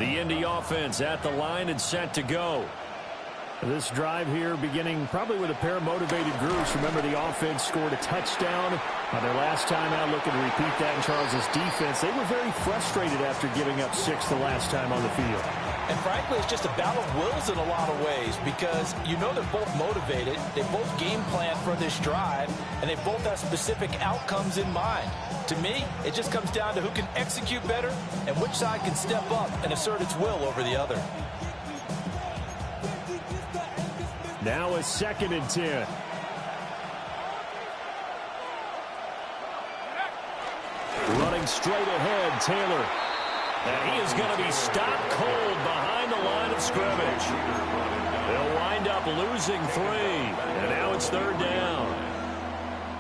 The Indy offense at the line and set to go. This drive here beginning probably with a pair of motivated groups. Remember, the offense scored a touchdown on their last time out. Looking to repeat that in Charles' defense. They were very frustrated after giving up 6 the last time on the field. And frankly, it's just a battle of wills in a lot of ways because you know they're both motivated. They both game plan for this drive, and they both have specific outcomes in mind. To me, it just comes down to who can execute better and which side can step up and assert its will over the other. Now a 2nd and 10. Running straight ahead, Taylor. And he is going to be stopped cold behind the line of scrimmage. They'll wind up losing 3. And now it's 3rd down.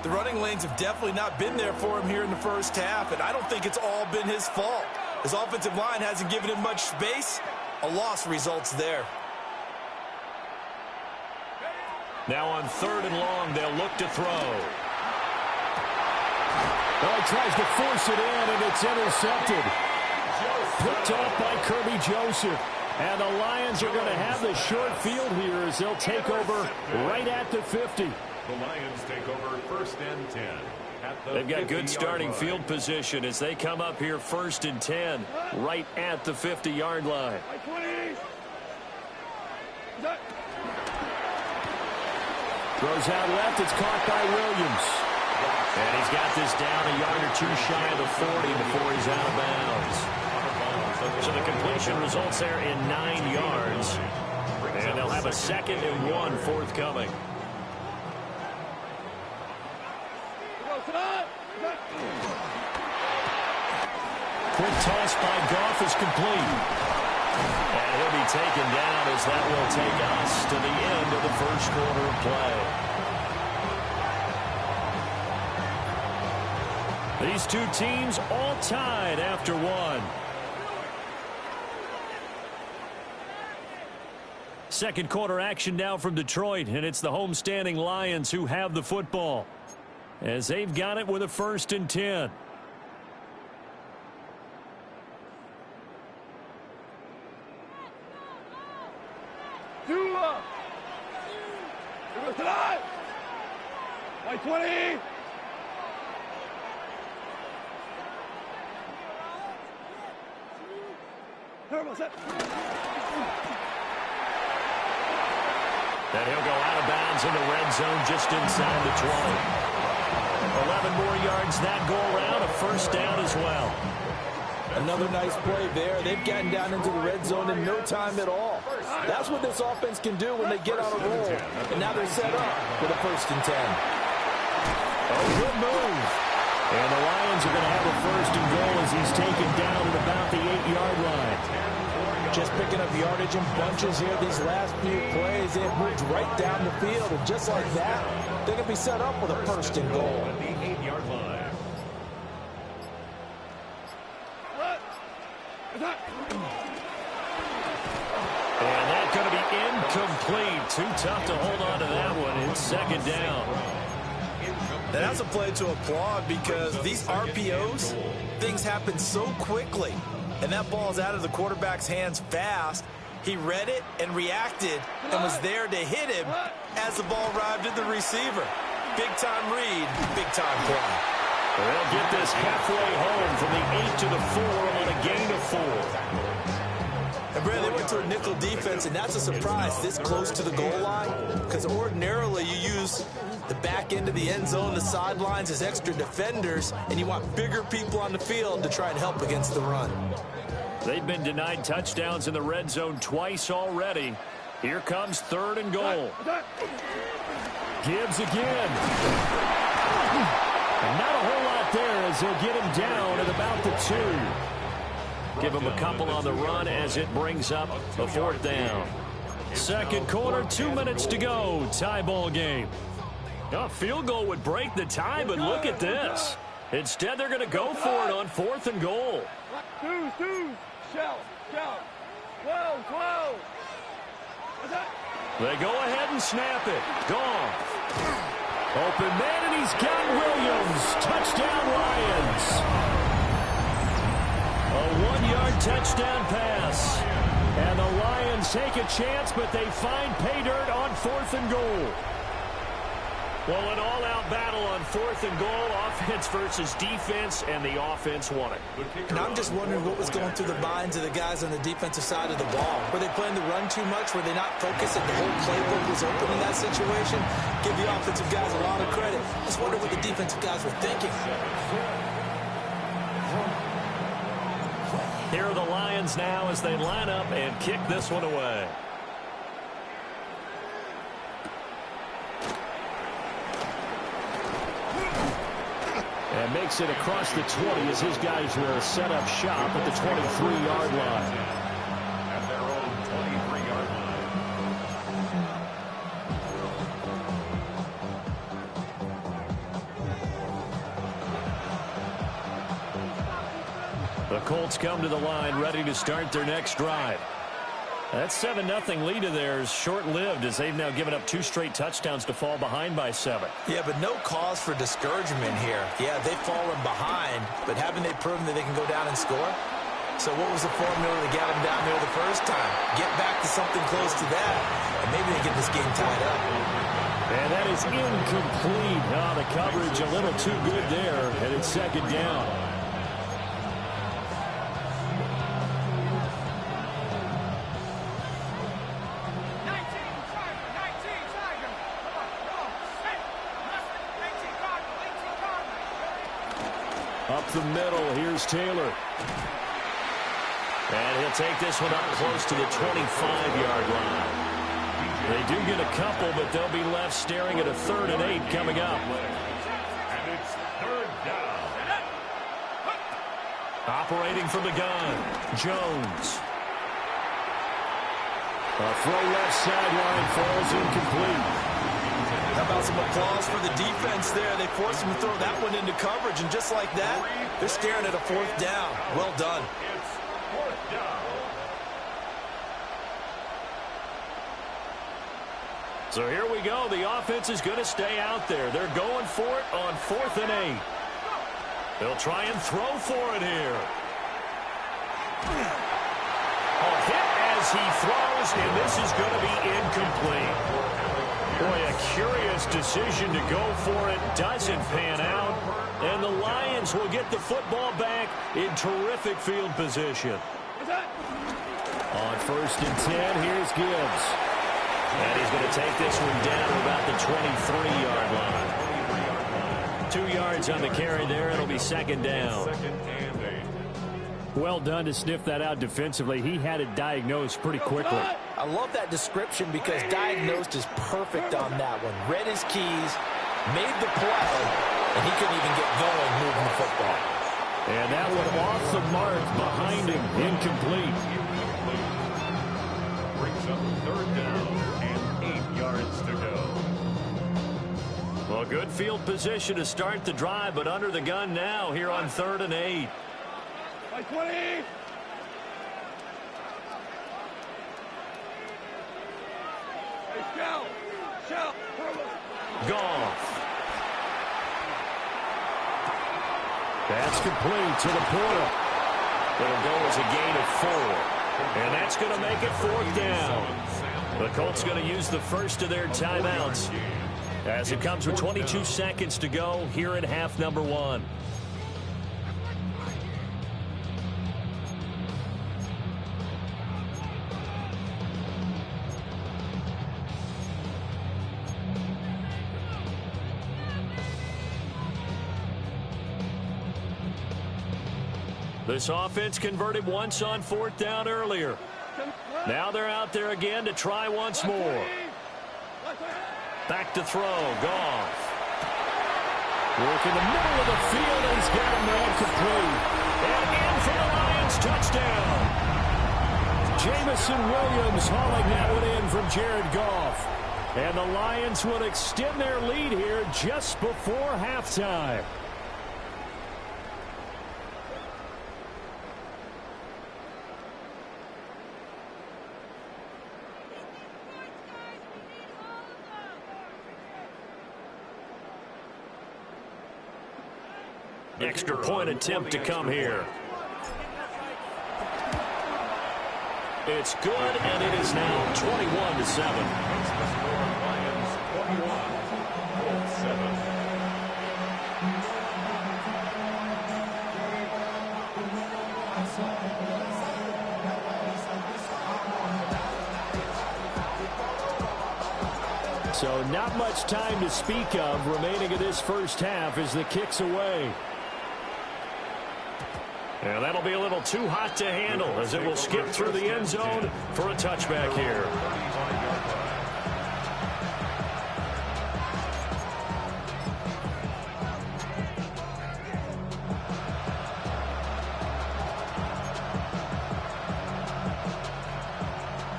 The running lanes have definitely not been there for him here in the first half, and I don't think it's all been his fault. His offensive line hasn't given him much space. A loss results there. Now on 3rd and long, they'll look to throw. Oh, he tries to force it in, and it's intercepted. Picked off by Kirby Joseph. And the Lions are going to have the short field here as they'll take over right at the 50. The Lions take over 1st and 10. They've got good starting field position as they come up here 1st and 10 right at the 50-yard line. Throws out left. It's caught by Williams. And he's got this down a yard or 2 shy of the 40 before he's out of bounds. So the completion results there in 9 yards. And they'll have a 2nd and 1 forthcoming. Quick toss by Goff is complete. And he'll be taken down as that will take us to the end of the first quarter of play. These two teams all tied after 1. Second quarter action now from Detroit, and it's the homestanding Lions who have the football as they've got it with a 1st and 10. By 20. And he'll go out of bounds in the red zone just inside the 20. 11 more yards that go around, a 1st down as well. Another nice play there. They've gotten down into the red zone in no time at all. That's what this offense can do when they get on a roll. And now they're set up with a 1st and 10. Oh, good move. And the Lions are going to have a 1st and goal as he's taken down at about the 8-yard line. Just picking up yardage in bunches here these last few plays. They've moved right down the field. And just like that, they're going to be set up with a 1st and goal. At the 8-yard line. And that's going to be incomplete. Too tough to hold on to that one. It's 2nd down. Now that's a play to applaud because these RPOs, things happen so quickly. And that ball's out of the quarterback's hands fast. He read it and reacted and was there to hit him as the ball arrived at the receiver. Big-time read, big-time play. They'll get this halfway home from the 8 to the 4 on a gain of 4. And Brad, they went to a nickel defense, and that's a surprise this close to the goal line because ordinarily you use the back end of the end zone, the sidelines as extra defenders, and you want bigger people on the field to try and help against the run. They've been denied touchdowns in the red zone twice already. Here comes 3rd and goal. Gibbs again. And not a whole lot there as they'll get him down at about the 2. Give him a couple on the run as it brings up a 4th down. Second quarter, 2 minutes to go. Tie ball game. A field goal would break the tie, but look at this. Instead, they're going to go for it on 4th and goal. 2. Shout. 12. They go ahead and snap it. Gone. Open man, and he's got Williams. Touchdown, Lions. A 1-yard touchdown pass. And the Lions take a chance, but they find pay dirt on 4th and goal. Well, an all-out battle on 4th and goal, offense versus defense, and the offense won it. And I'm just wondering what was going through the minds of the guys on the defensive side of the ball. Were they playing the run too much? Were they not focused that the whole playbook was open in that situation? Give the offensive guys a lot of credit. Just wonder what the defensive guys were thinking. Here are the Lions now as they line up and kick this one away. And makes it across the 20 as his guys will set up shop at the 23-yard line. At their own 23-yard line. The Colts come to the line ready to start their next drive. That 7-0 lead of theirs short-lived as they've now given up 2 straight touchdowns to fall behind by 7. Yeah, but no cause for discouragement here. Yeah, they've fallen behind, but haven't they proven that they can go down and score? So what was the formula that got them down there the first time? Get back to something close to that, and maybe they get this game tied up. And that is incomplete. Oh, the coverage a little too good there, and it's 2nd down. Up the middle, here's Taylor. And he'll take this one up close to the 25-yard line. They do get a couple, but they'll be left staring at a 3rd and 8 coming up. And it's 3rd down. Operating from the gun, Jones. A throw left sideline falls incomplete. How about some applause for the defense there? They forced him to throw that one into coverage, and just like that, they're staring at a 4th down. Well done. It's 4th down. So here we go. The offense is going to stay out there. They're going for it on 4th and 8. They'll try and throw for it here. A hit as he throws, and this is going to be incomplete. Boy, a curious decision to go for it. Doesn't pan out. And the Lions will get the football back in terrific field position. On 1st and 10, here's Gibbs. And he's going to take this one down to about the 23-yard line. 2 yards on the carry there. It'll be 2nd down. 2nd and 8. Well done to sniff that out defensively. He had it diagnosed pretty quickly. I love that description because diagnosed is perfect on that one. Read his keys, made the play, and he couldn't even get going moving the football. And that one off the mark behind him, incomplete. Brings up 3rd down and 8 yards to go. Well, good field position to start the drive, but under the gun now here on 3rd and 8. By 20. Shell. Goff. That's complete to the Porter. It'll go as a gain of 4. And that's going to make it 4th down. The Colts going to use the first of their timeouts as it comes with 22 seconds to go here in half number 1. This offense converted once on 4th down earlier. Now they're out there again to try once more. Back to throw. Goff. Work in the middle of the field, and he's got him there complete. And in for the Lions touchdown. Jamison Williams hauling that one in from Jared Goff. And the Lions would extend their lead here just before halftime. Extra point attempt to come here. It's good, and it is now 21-7. Lions 21-7. So not much time to speak of remaining in this first half as the kick's away. And that'll be a little too hot to handle as it will skip through the end zone for a touchback here.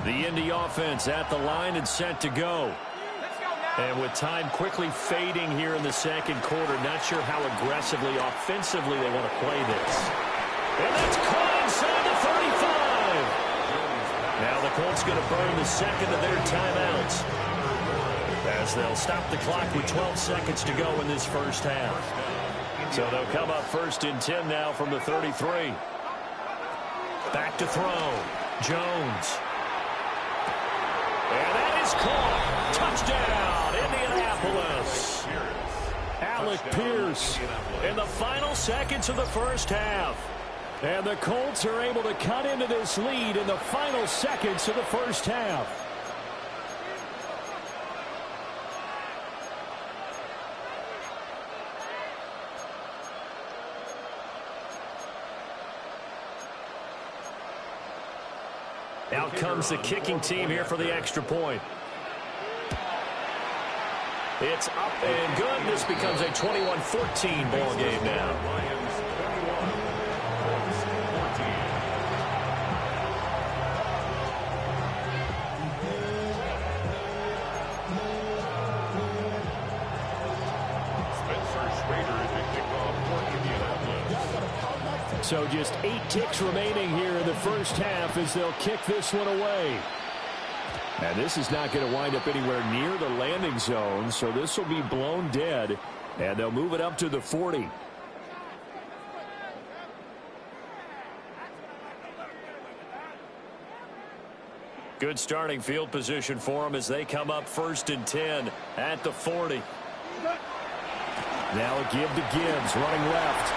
The Indy offense at the line and set to go. And with time quickly fading here in the second quarter, not sure how aggressively, offensively they want to play this. And that's caught inside the 35. Now the Colts going to burn the second of their timeouts as they'll stop the clock with 12 seconds to go in this first half. So they'll come up first and 10 now from the 33. Back to throw. Jones. And that is caught. Touchdown, Indianapolis. Alec Pierce In the final seconds of the first half. And the Colts are able to cut into this lead in the final seconds of the first half. Out comes the kicking team here for the extra point. It's up and good. This becomes a 21-14 ball game now. So just 8 ticks remaining here in the first half as they'll kick this one away. And this is not going to wind up anywhere near the landing zone, so this will be blown dead, and they'll move it up to the 40. Good starting field position for them as they come up first and 10 at the 40. Now a give to Gibbs, running left.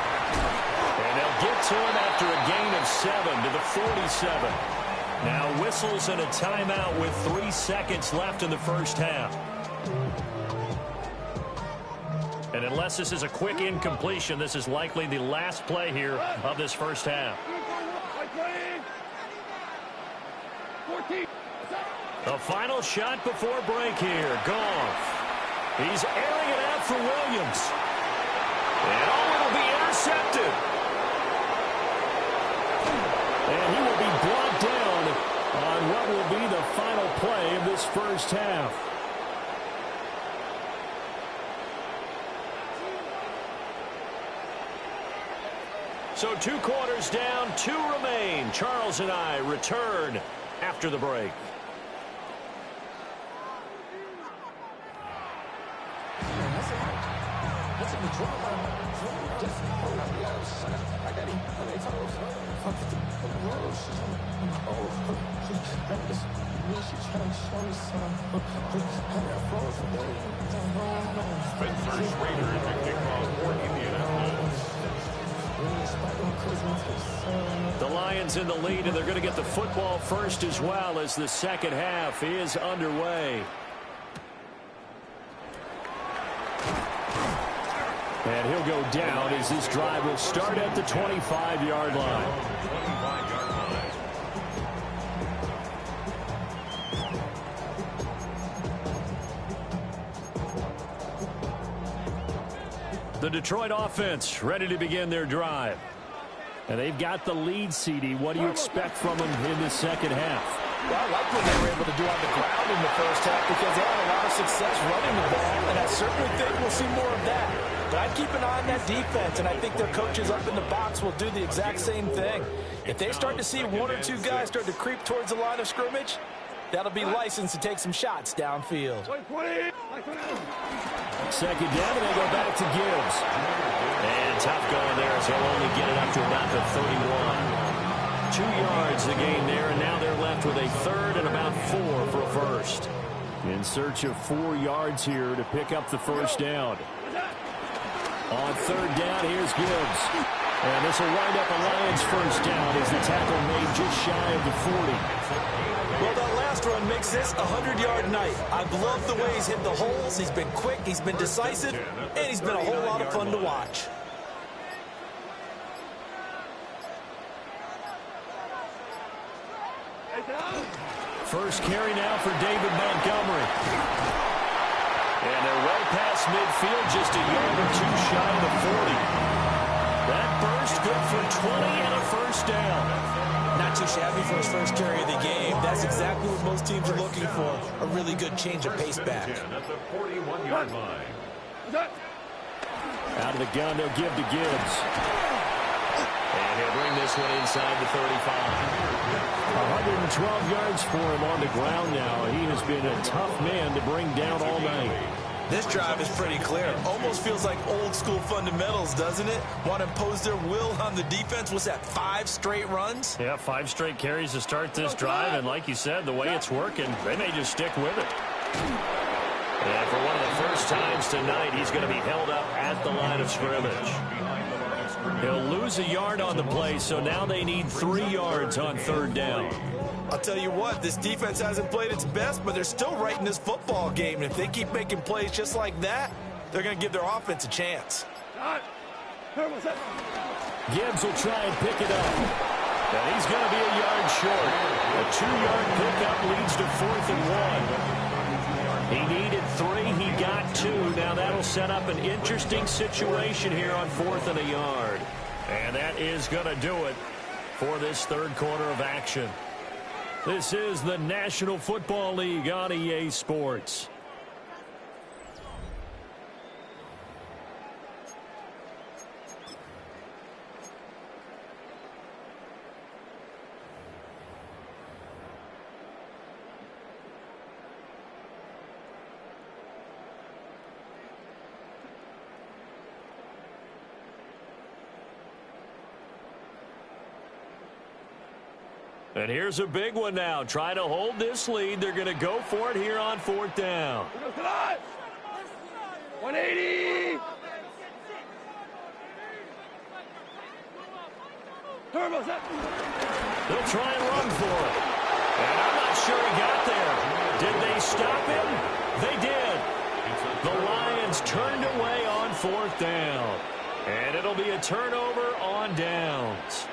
And they'll get to him after a gain of 7 to the 47. Now whistles and a timeout with 3 seconds left in the first half. And unless this is a quick incompletion, this is likely the last play here of this first half. The final shot before break here. Goff. He's airing it out for Williams. And it'll be intercepted. And he will be brought down on what will be the final play of this first half. So 2 quarters down, 2 remain. Charles and I return after the break. The Lions in the lead, and they're going to get the football first as well as the second half is underway. And he'll go down as this drive will start at the 25-yard line. The Detroit offense ready to begin their drive. And they've got the lead, CD. What do you expect from them in the second half? Well, I like what they were able to do on the ground in the first half because they had a lot of success running the ball, and I certainly think we'll see more of that. But I'd keep an eye on that defense, and I think their coaches up in the box will do the exact same thing. If they start to see 1 or 2 guys start to creep towards the line of scrimmage, that'll be licensed to take some shots downfield. Second down, and they go back to Gibbs. And tough going there as he'll only get it up to about the 31. 2 yards the gain there, and now they're left with a third and about 4 for a first. In search of 4 yards here to pick up the first down. On third down, here's Gibbs. And this will wind up a Lions first down as the tackle made just shy of the 40. Well, that last run makes this a 100-yard night. I've loved the way he's hit the holes. He's been quick, he's been decisive, and he's been a whole lot of fun to watch. First carry now for David Montgomery. And they're well past midfield, just a yard or 2 shy of the 40. That burst good for 20 and a first down. Not too shabby for his first carry of the game. That's exactly what most teams are looking for, a really good change of pace back. At the 41-yard line. Out of the gun, they'll give to Gibbs. And he'll bring this one inside the 35. 112 yards for him on the ground now. He has been a tough man to bring down all night. This drive is pretty clear. Almost feels like old-school fundamentals, doesn't it? Want to impose their will on the defense. What's that, 5 straight runs? Yeah, 5 straight carries to start this drive. And like you said, the way it's working, they may just stick with it. And for one of the first times tonight, he's going to be held up at the line of scrimmage. He'll lose a yard on the play, so now they need 3 yards on third down. I'll tell you what, this defense hasn't played its best, but they're still right in this football game. And if they keep making plays just like that, they're going to give their offense a chance. Gibbs will try and pick it up. And he's going to be a yard short. A 2-yard pickup leads to 4th and 1. He needed 3. He got 2. Now that'll set up an interesting situation here on 4th and a yard. And that is going to do it for this third quarter of action. This is the National Football League on EA Sports. And here's a big one now. Trying to hold this lead. They're going to go for it here on 4th down. 180. They'll try and run for it. And I'm not sure he got there. Did they stop him? They did. The Lions turned away on 4th down. And it'll be a turnover on downs.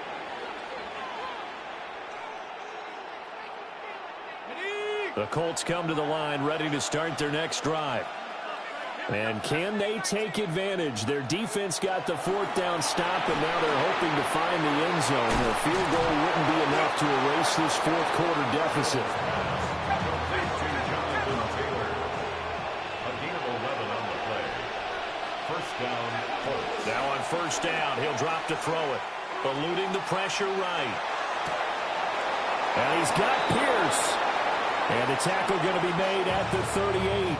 The Colts come to the line ready to start their next drive. And can they take advantage? Their defense got the 4th down stop, and now they're hoping to find the end zone. A field goal wouldn't be enough to erase this 4th quarter deficit. Now on first down, he'll drop to throw it. Eluding the pressure right. And he's got Pierce. And the tackle going to be made at the 38.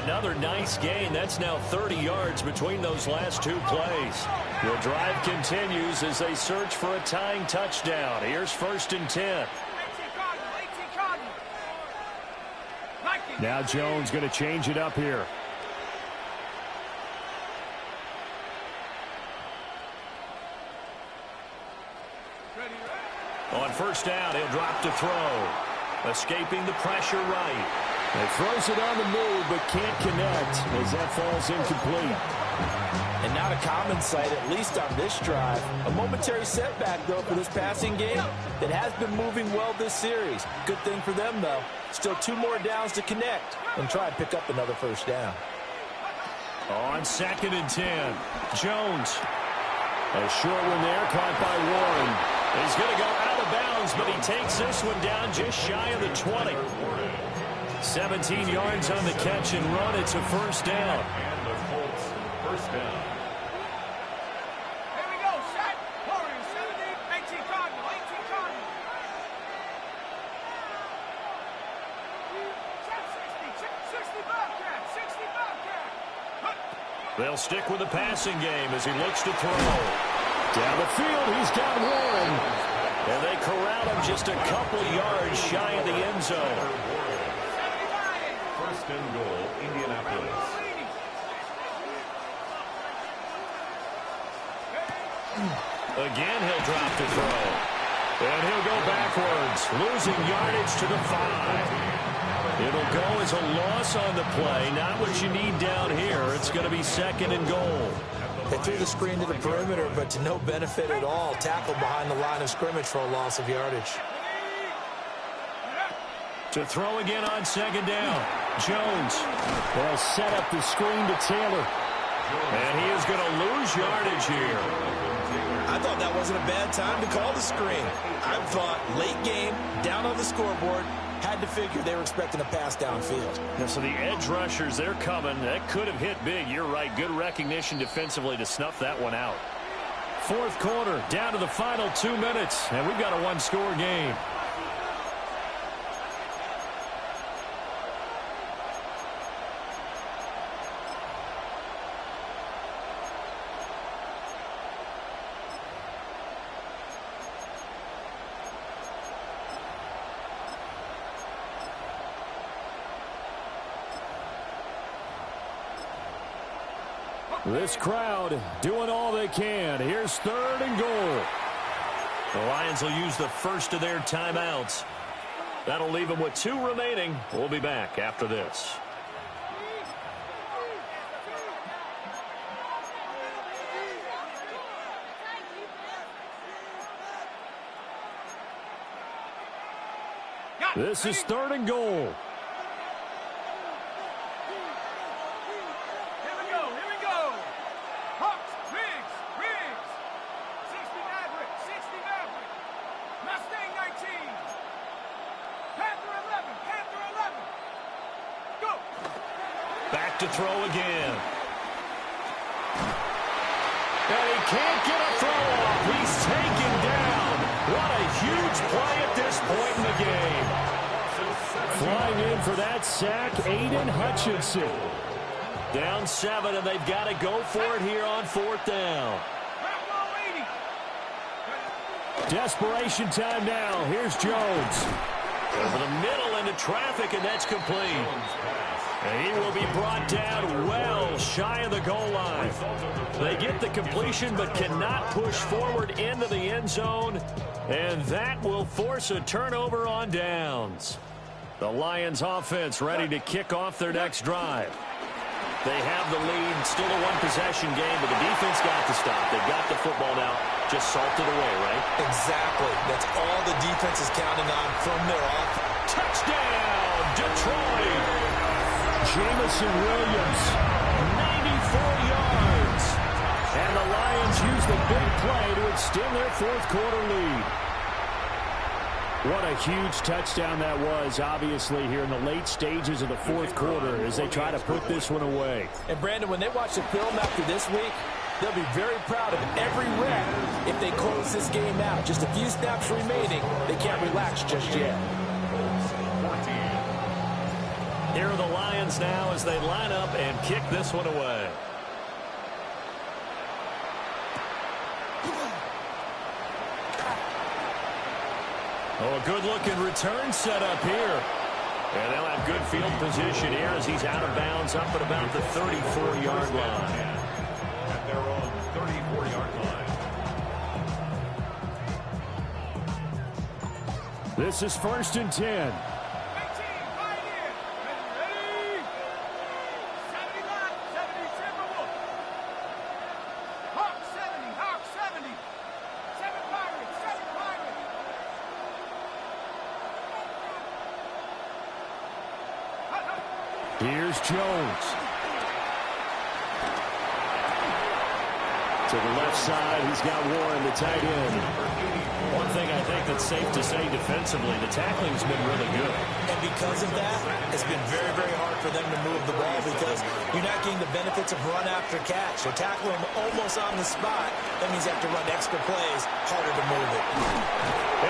Another nice gain. That's now 30 yards between those last 2 plays. The drive continues as they search for a tying touchdown. Here's 1st and 10. Now Jones going to change it up here. On first down, he'll drop to throw. Escaping the pressure right. He throws it on the move, but can't connect as that falls incomplete. And not a common sight, at least on this drive. A momentary setback, though, for this passing game that has been moving well this series. Good thing for them, though. Still 2 more downs to connect and try and pick up another first down. On 2nd and 10, Jones. A short one there, caught by Warren. He's going to go out of bounds, but he takes this one down just shy of the 20. 17 yards on the catch and run. It's a first down. And the Colts first down. Here we go. Set. Warriors. 17. 18 Cardinal. 18 Cardinal. 60 Bobcat. 60 Bobcat. They'll stick with the passing game as he looks to throw. Down the field, he's got Warren. And they corral him just a couple yards shy of the end zone. First and goal, Indianapolis. Again, he'll drop to throw. And he'll go backwards, losing yardage to the 5. It'll go as a loss on the play. Not what you need down here. It's going to be second and goal. They threw the screen to the perimeter, but to no benefit at all. Tackled behind the line of scrimmage for a loss of yardage. To throw again on second down. Jones. They'll set up the screen to Taylor. And he is going to lose yardage here. I thought that wasn't a bad time to call the screen. I thought late game, down on the scoreboard, had to figure they were expecting a pass downfield. Yeah, so the edge rushers, they're coming. That could have hit big. You're right. Good recognition defensively to snuff that one out. Fourth quarter, down to the final 2 minutes, and we've got a one-score game. This crowd doing all they can. Here's third and goal. The Lions will use the first of their timeouts. That'll leave them with 2 remaining. We'll be back after this. This is third and goal. To throw again. And he can't get a throw off. He's taken down. What a huge play at this point in the game. Flying in for that sack, Aiden Hutchinson. Down 7, and they've got to go for it here on 4th down. Desperation time now. Here's Jones. Over the middle into traffic, and that's complete. And he will be brought down well shy of the goal line. They get the completion but cannot push forward into the end zone. And that will force a turnover on downs. The Lions offense ready to kick off their next drive. They have the lead, still a one-possession game, but the defense got the stop. They've got the football now, just salted away, right? Exactly. That's all the defense is counting on from their off. Touchdown, Detroit! Jamison Williams, 94 yards. And the Lions use the big play to extend their fourth quarter lead. What a huge touchdown that was, obviously, here in the late stages of the fourth quarter as they try to put this one away. And, Brandon, when they watch the film after this week, they'll be very proud of every rep if they close this game out. Just a few snaps remaining. They can't relax just yet. Here are the Lions now as they line up and kick this one away. Oh, a good-looking return set up here. And they'll have good field position here as he's out of bounds up at about the 34-yard line. At their own 34-yard line. This is 1st and 10. Here's Jones. To the left side, he's got Warren, the tight end. One thing I think that's safe to say defensively, the tackling's been really good. And because of that, it's been very, very hard for them to move the ball because you're not getting the benefits of run after catch. They're tackling them almost on the spot. That means you have to run extra plays, harder to move it.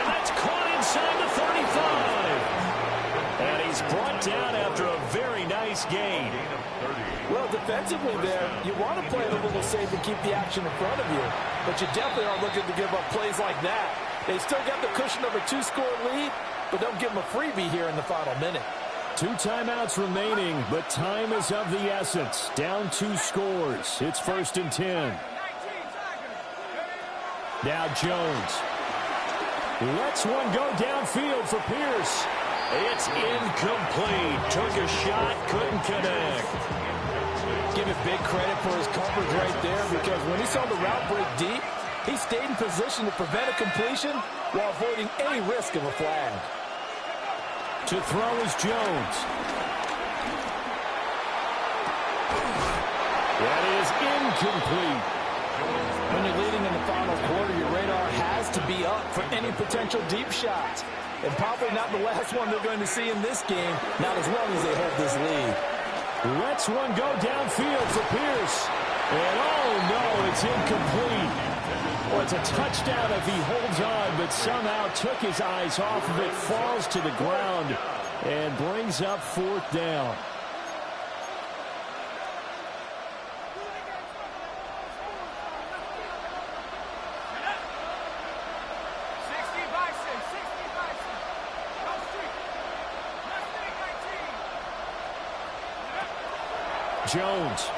And that's caught inside the 35. And he's brought down after a very nice gain. Well, defensively there, you want to play it a little safe and keep the action in front of you. But you definitely aren't looking to give up plays like that. They still got the cushion of a 2-score lead, but don't give them a freebie here in the final minute. 2 timeouts remaining, but time is of the essence. Down 2 scores. It's 1st and 10. Now Jones. Lets one go downfield for Pierce. It's incomplete. Took a shot, couldn't connect. Give it big credit for his coverage right there, because when he saw the route break deep, he stayed in position to prevent a completion while avoiding any risk of a flag. To throw is Jones. That is incomplete. When you're leading in the final quarter, your radar has to be up for any potential deep shots. And probably not the last one they're going to see in this game, not as long as they hold this lead. Lets one go downfield for Pierce. And oh no, it's incomplete. Well, it's a touchdown if he holds on, but somehow took his eyes off of it, falls to the ground, and brings up 4th down. Jones.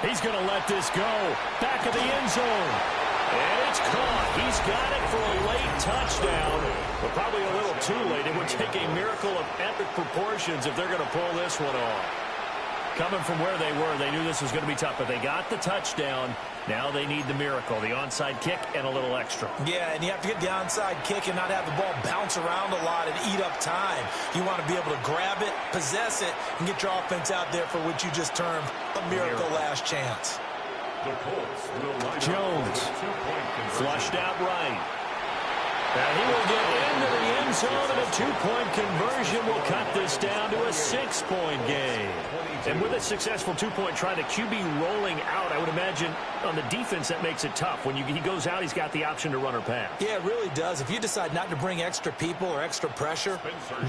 He's going to let this go. Back of the end zone. And it's caught. He's got it for a late touchdown, but probably a little too late. It would take a miracle of epic proportions if they're going to pull this one off. Coming from where they were, they knew this was going to be tough, but they got the touchdown. Now they need the miracle, the onside kick and a little extra. Yeah, and you have to get the onside kick and not have the ball bounce around a lot and eat up time. You want to be able to grab it, possess it, and get your offense out there for what you just termed a miracle last chance. Jones. Flushed out right. And he will get into the end zone, and a 2-point conversion will cut this down to a 6-point game. And with a successful 2-point try, the QB rolling out, I would imagine on the defense that makes it tough. When he goes out, he's got the option to run or pass. Yeah, it really does. If you decide not to bring extra people or extra pressure,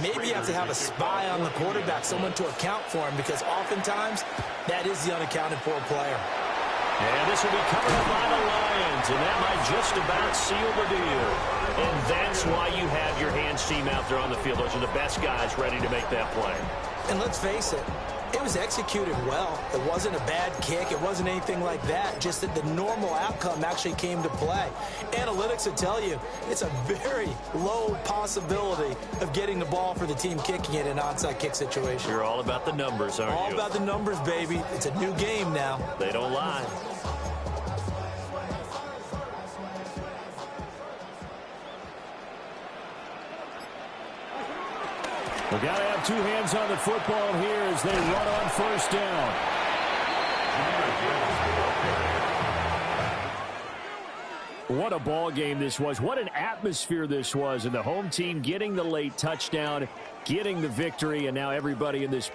maybe you have to have a spy on the quarterback, someone to account for him, because oftentimes that is the unaccounted for player. And this will be covered up by the Lions, and that might just about seal the deal. And that's why you have your hands team out there on the field. Those are the best guys ready to make that play. And let's face it, it was executed well. It wasn't a bad kick. It wasn't anything like that. Just that the normal outcome actually came to play. Analytics will tell you it's a very low possibility of getting the ball for the team kicking it in an onside kick situation. You're all about the numbers, aren't you? All about the numbers, baby. It's a new game now. They don't lie. We got to have 2 hands on the football here as they run on 1st down. What a ball game this was. What an atmosphere this was. And the home team getting the late touchdown, getting the victory, and now everybody in this